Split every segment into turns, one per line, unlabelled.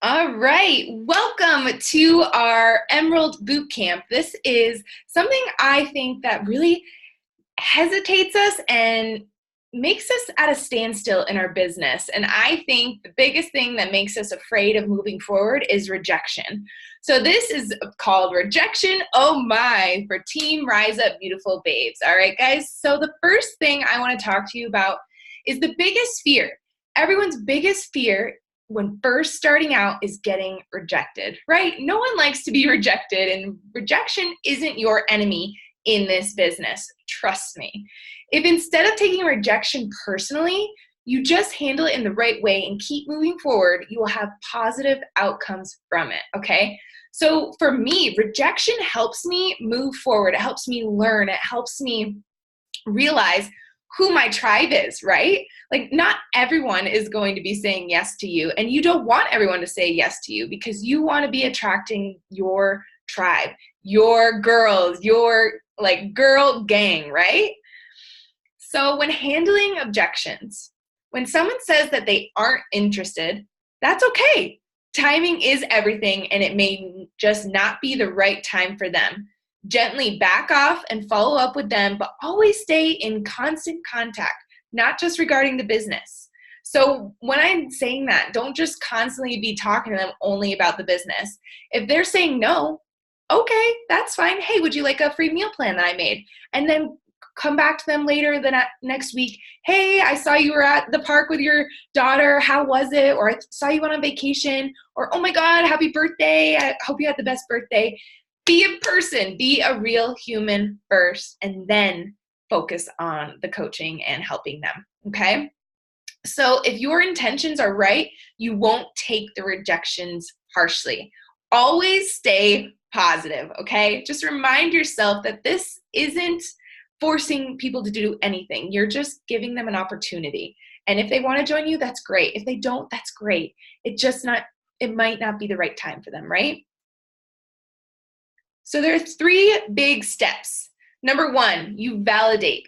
All right, welcome to our Emerald Bootcamp. This is something I think that really hesitates us and makes us at a standstill in our business. And I think the biggest thing that makes us afraid of moving forward is rejection. So this is called Rejection, oh my, for Team Rise Up Beautiful Babes. All right, guys, so the first thing I want to talk to you about is the biggest fear. Everyone's biggest fear when first starting out is getting rejected, right? No one likes to be rejected, and rejection isn't your enemy in this business. Trust me. If instead of taking rejection personally, you just handle it in the right way and keep moving forward, you will have positive outcomes from it, okay? So for me, rejection helps me move forward. It helps me learn. It helps me realize who my tribe is, right? Like, not everyone is going to be saying yes to you, and you don't want everyone to say yes to you because you want to be attracting your tribe, your girls, your like girl gang, right? So when handling objections, when someone says that they aren't interested, that's okay. Timing is everything, and it may just not be the right time for them. Gently back off and follow up with them, but always stay in constant contact, not just regarding the business. So when I'm saying that, don't just constantly be talking to them only about the business. If they're saying no, okay, that's fine. Hey, would you like a free meal plan that I made? And then come back to them later the next week. Hey, I saw you were at the park with your daughter. How was it? Or I saw you went on vacation. Or, oh my God, happy birthday. I hope you had the best birthday. Be a person, be a real human first, and then focus on the coaching and helping them, okay? So if your intentions are right, you won't take the rejections harshly. Always stay positive, okay? Just remind yourself that this isn't forcing people to do anything. You're just giving them an opportunity. And if they want to join you, that's great. If they don't, that's great. It might not be the right time for them, right? So there are three big steps. Number one, you validate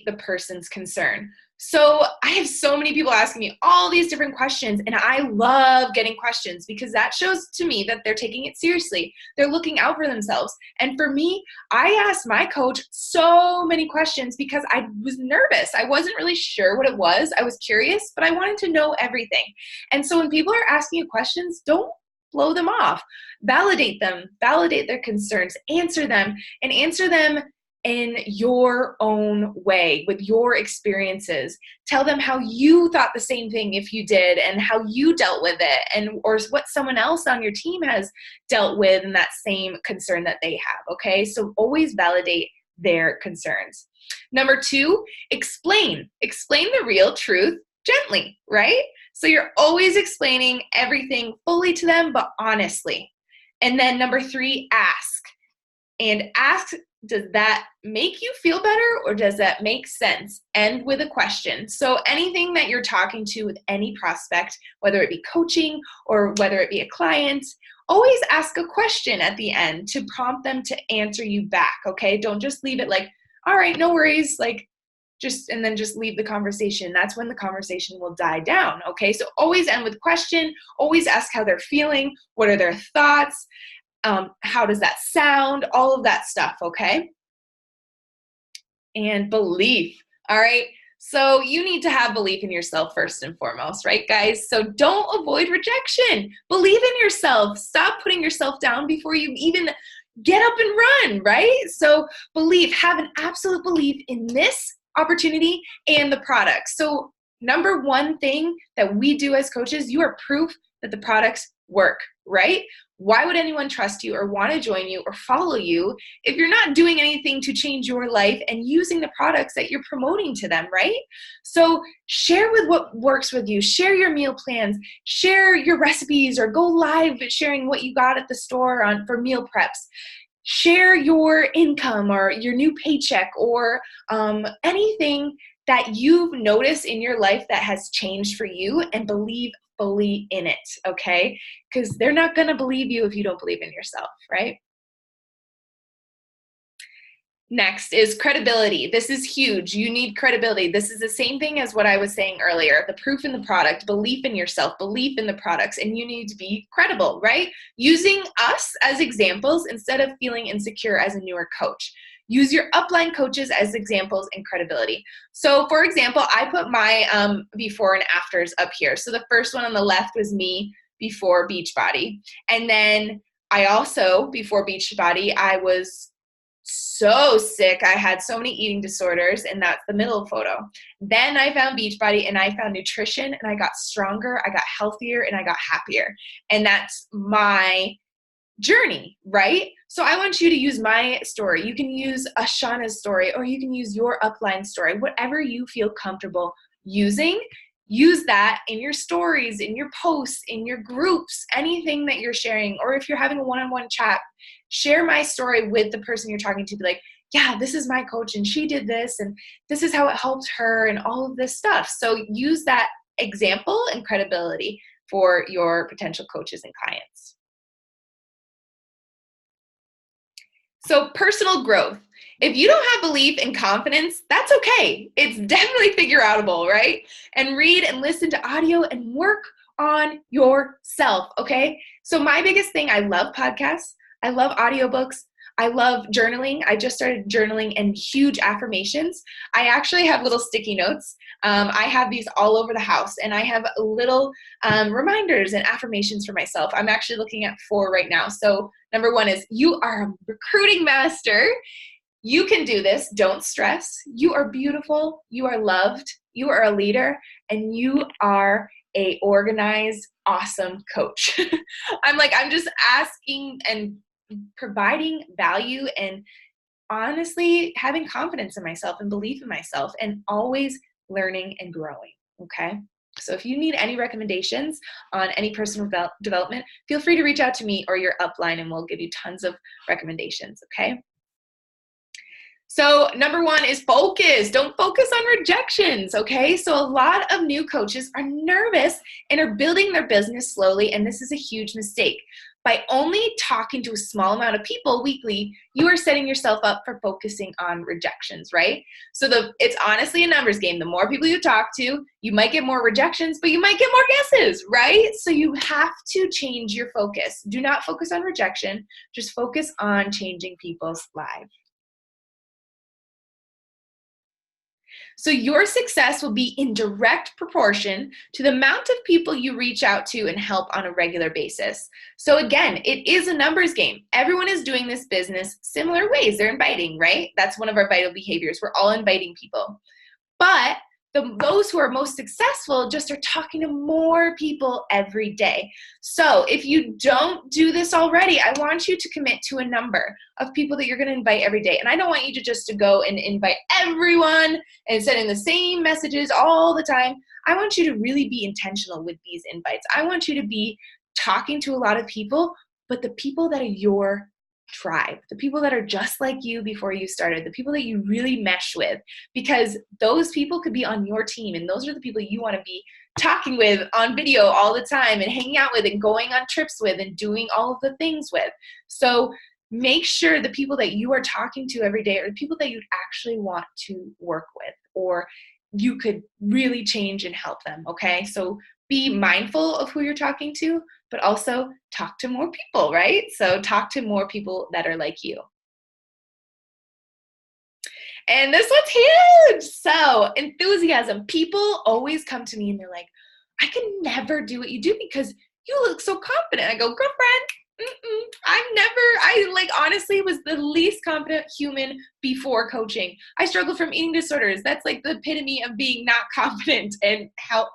the person's concern. So I have so many people asking me all these different questions, and I love getting questions because that shows to me that they're taking it seriously. They're looking out for themselves. And for me, I asked my coach so many questions because I was nervous. I wasn't really sure what it was. I was curious, but I wanted to know everything. And so when people are asking you questions, don't blow them off. Validate them, validate their concerns, answer them, and answer them in your own way with your experiences. Tell them how you thought the same thing if you did, and how you dealt with it, and or what someone else on your team has dealt with in that same concern that they have, okay? So always validate their concerns. Number two, explain the real truth gently, right? So you're always explaining everything fully to them, but honestly. And then number three, ask. And ask, does that make you feel better, or does that make sense? End with a question. So anything that you're talking to with any prospect, whether it be coaching or whether it be a client, always ask a question at the end to prompt them to answer you back, okay? Don't just leave it like, all right, no worries, and then just leave the conversation. That's when the conversation will die down, okay? So always end with question, always ask how they're feeling, what are their thoughts, how does that sound, all of that stuff, okay? And belief, all right? So you need to have belief in yourself first and foremost, right, guys? So don't avoid rejection. Believe in yourself. Stop putting yourself down before you even get up and run, right? So have an absolute belief in this opportunity and the product. So number one thing that we do as coaches, you are proof that the products work, right? Why would anyone trust you or want to join you or follow you if you're not doing anything to change your life and using the products that you're promoting to them, right? So share with what works with you. Share your meal plans. Share your recipes, or go live sharing what you got at the store for meal preps. Share your income or your new paycheck, or anything that you've noticed in your life that has changed for you, and believe fully in it, okay? Because they're not going to believe you if you don't believe in yourself, right? Next is credibility. This is huge. You need credibility. This is the same thing as what I was saying earlier. The proof in the product, belief in yourself, belief in the products, and you need to be credible, right? Using us as examples instead of feeling insecure as a newer coach. Use your upline coaches as examples and credibility. So for example, I put my before and afters up here. So the first one on the left was me before Beachbody. And then I also, before Beachbody, I was so sick. I had so many eating disorders, and that's the middle photo. Then I found Beachbody and I found nutrition, and I got stronger, I got healthier, and I got happier. And that's my journey, right? So I want you to use my story. You can use Ashana's story, or you can use your upline story, whatever you feel comfortable using. Use that in your stories, in your posts, in your groups, anything that you're sharing, or if you're having a one-on-one chat, share my story with the person you're talking to. Be like, yeah, this is my coach and she did this and this is how it helped her and all of this stuff. So use that example and credibility for your potential coaches and clients. So personal growth. If you don't have belief and confidence, that's okay. It's definitely figure outable, right? And read and listen to audio and work on yourself, okay? So my biggest thing, I love podcasts. I love audiobooks. I love journaling. I just started journaling and huge affirmations. I actually have little sticky notes. I have these all over the house, and I have little reminders and affirmations for myself. I'm actually looking at 4 right now. So number 1 is, you are a recruiting master. You can do this. Don't stress. You are beautiful. You are loved. You are a leader, and you are a organized, awesome coach. I'm just asking and providing value and honestly having confidence in myself and belief in myself and always learning and growing, okay? So if you need any recommendations on any personal development, feel free to reach out to me or your upline and we'll give you tons of recommendations, okay? So number 1 is focus. Don't focus on rejections, okay? So a lot of new coaches are nervous and are building their business slowly, and this is a huge mistake. By only talking to a small amount of people weekly, you are setting yourself up for focusing on rejections, right? So it's honestly a numbers game. The more people you talk to, you might get more rejections, but you might get more guesses, right? So you have to change your focus. Do not focus on rejection. Just focus on changing people's lives. So your success will be in direct proportion to the amount of people you reach out to and help on a regular basis. So again, it is a numbers game. Everyone is doing this business similar ways. They're inviting, right? That's one of our vital behaviors. We're all inviting people. But those who are most successful just are talking to more people every day. So if you don't do this already, I want you to commit to a number of people that you're going to invite every day. And I don't want you to just to go and invite everyone and send in the same messages all the time. I want you to really be intentional with these invites. I want you to be talking to a lot of people, but the people that are your tribe, the people that are just like you before you started, the people that you really mesh with, because those people could be on your team, and those are the people you want to be talking with on video all the time and hanging out with and going on trips with and doing all of the things with. So make sure the people that you are talking to every day are the people that you actually want to work with, or you could really change and help them, okay? So be mindful of who you're talking to, but also talk to more people, right? So talk to more people that are like you. And this one's huge. So enthusiasm. People always come to me and they're like, I can never do what you do because you look so confident. I go, girlfriend, I honestly was the least confident human before coaching. I struggled from eating disorders. That's like the epitome of being not confident and how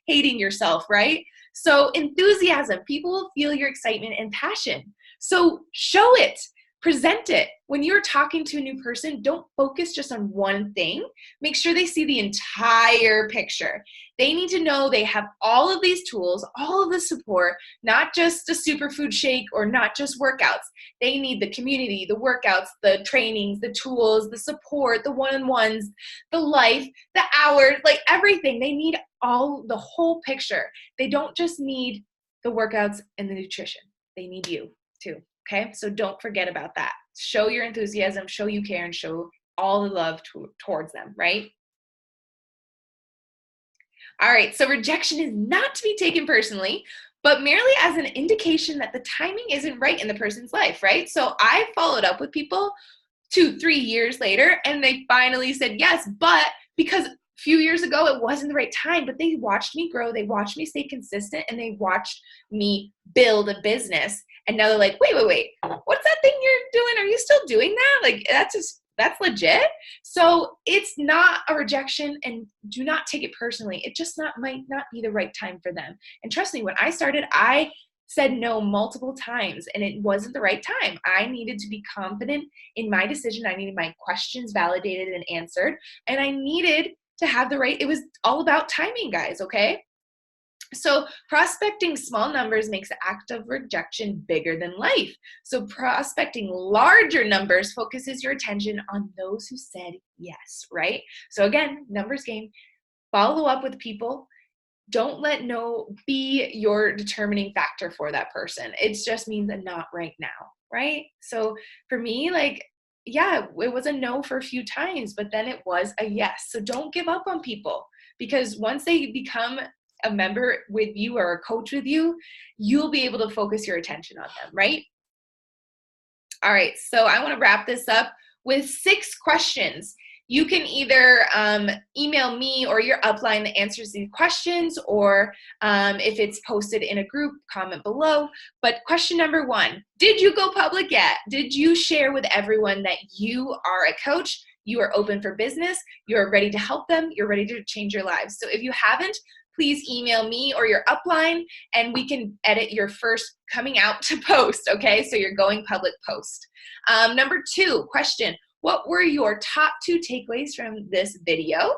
hating yourself, right? So enthusiasm, people will feel your excitement and passion. So show it, present it. When you're talking to a new person, don't focus just on one thing. Make sure they see the entire picture. They need to know they have all of these tools, all of the support, not just a superfood shake or not just workouts. They need the community, the workouts, the trainings, the tools, the support, the one-on-ones, the life, the hours, everything. They need the whole picture. They don't just need the workouts and the nutrition. They need you too. Okay, so don't forget about that. Show your enthusiasm, show you care, and show all the love towards them, right? All right, so rejection is not to be taken personally, but merely as an indication that the timing isn't right in the person's life, right? So I followed up with people 2, 3 years later, and they finally said yes, but because a few years ago it wasn't the right time, but they watched me grow, they watched me stay consistent, and they watched me build a business. And now they're like, wait, what's that thing you're doing? Are you still doing that? Like, that's legit. So it's not a rejection, and do not take it personally. It just might not be the right time for them. And trust me, when I started, I said no multiple times, and it wasn't the right time. I needed to be confident in my decision. I needed my questions validated and answered, and I needed to have it was all about timing, guys, okay? So prospecting small numbers makes the act of rejection bigger than life. So prospecting larger numbers focuses your attention on those who said yes, right? So again, numbers game. Follow up with people. Don't let no be your determining factor for that person. It just means a not right now, right? So for me, like, yeah, it was a no for a few times, but then it was a yes. So don't give up on people, because once they become a member with you or a coach with you, you'll be able to focus your attention on them, right? All right, so I want to wrap this up with 6 questions. You can either email me or your upline the answers to these questions, or if it's posted in a group, comment below. But question number 1, did you go public yet? Did you share with everyone that you are a coach, you are open for business, you're ready to help them, you're ready to change your lives? So if you haven't, please email me or your upline, and we can edit your first coming out to post, okay? So you're going public post. Number 2, question, what were your top 2 takeaways from this video?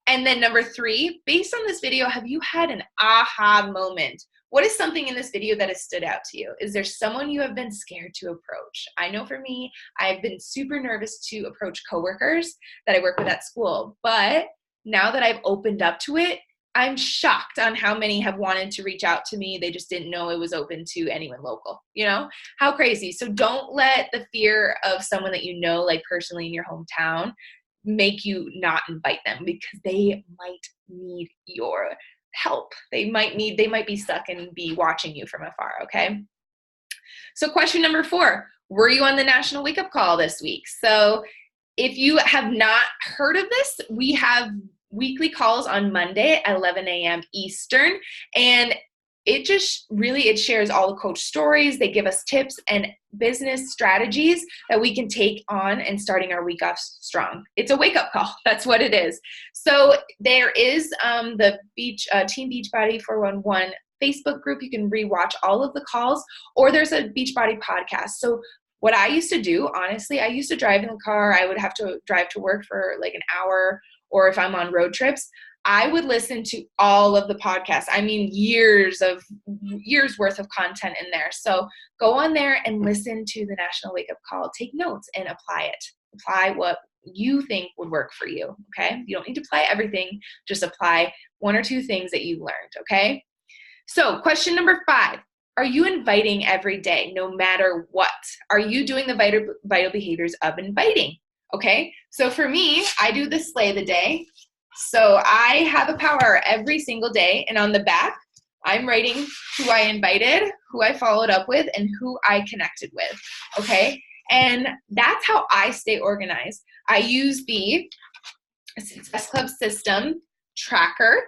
And then number 3, based on this video, have you had an aha moment? What is something in this video that has stood out to you? Is there someone you have been scared to approach? I know for me, I've been super nervous to approach coworkers that I work with at school, but now that I've opened up to it, I'm shocked on how many have wanted to reach out to me. They just didn't know it was open to anyone local. You know, how crazy. So don't let the fear of someone that you know, like personally in your hometown, make you not invite them, because they might need your help. They might be stuck and be watching you from afar, okay? So question number 4, were you on the National Wake Up Call this week? So if you have not heard of this, we have weekly calls on Monday at 11 a.m. Eastern, and it shares all the coach stories. They give us tips and business strategies that we can take on and starting our week off strong. It's a wake-up call. That's what it is. So there is the Team Beachbody 411 Facebook group. You can rewatch all of the calls, or there's a Beachbody podcast. So what I used to do, honestly, I used to drive in the car. I would have to drive to work for like an hour, or if I'm on road trips, I would listen to all of the podcasts. I mean, years worth of content in there. So go on there and listen to the National Wake Up Call. Take notes and apply it. Apply what you think would work for you, okay? You don't need to apply everything. Just apply 1 or 2 things that you learned, okay? So question number 5, are you inviting every day, no matter what? Are you doing the vital behaviors of inviting? Okay, so for me, I do the slay the day. So I have a power hour every single day, and on the back, I'm writing who I invited, who I followed up with, and who I connected with, okay? And that's how I stay organized. I use the Success Club system tracker,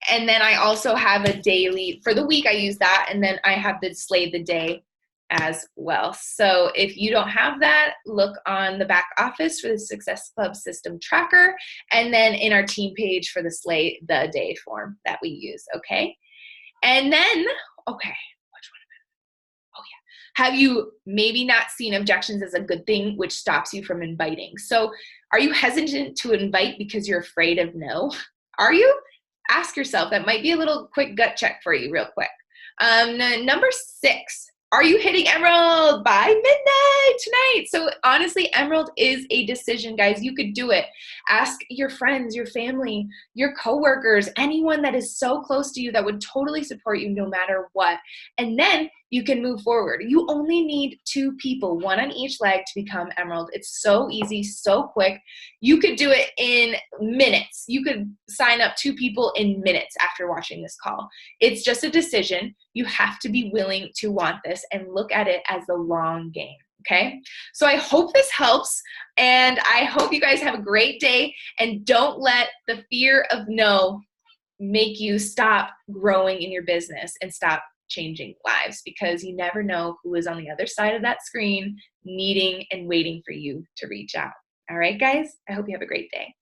and then I also have a daily, for the week I use that, and then I have the slay the day as well. So if you don't have that, look on the back office for the Success Club system tracker, and then in our team page for the slay the day form that we use, okay? And then, okay, which one am I? Oh yeah. Have you maybe not seen objections as a good thing, which stops you from inviting? So are you hesitant to invite because you're afraid of no? Are you? Ask yourself. That might be a little quick gut check for you real quick. Number 6, are you hitting Emerald by midnight tonight? So honestly, Emerald is a decision, guys. You could do it. Ask your friends, your family, your coworkers, anyone that is so close to you that would totally support you no matter what. And then you can move forward. You only need 2 people, 1 on each leg, to become Emerald. It's so easy, so quick. You could do it in minutes. You could sign up 2 people in minutes after watching this call. It's just a decision. You have to be willing to want this and look at it as the long game. Okay, so I hope this helps, and I hope you guys have a great day, and don't let the fear of no make you stop growing in your business and stop changing lives, because you never know who is on the other side of that screen needing and waiting for you to reach out. All right, guys, I hope you have a great day.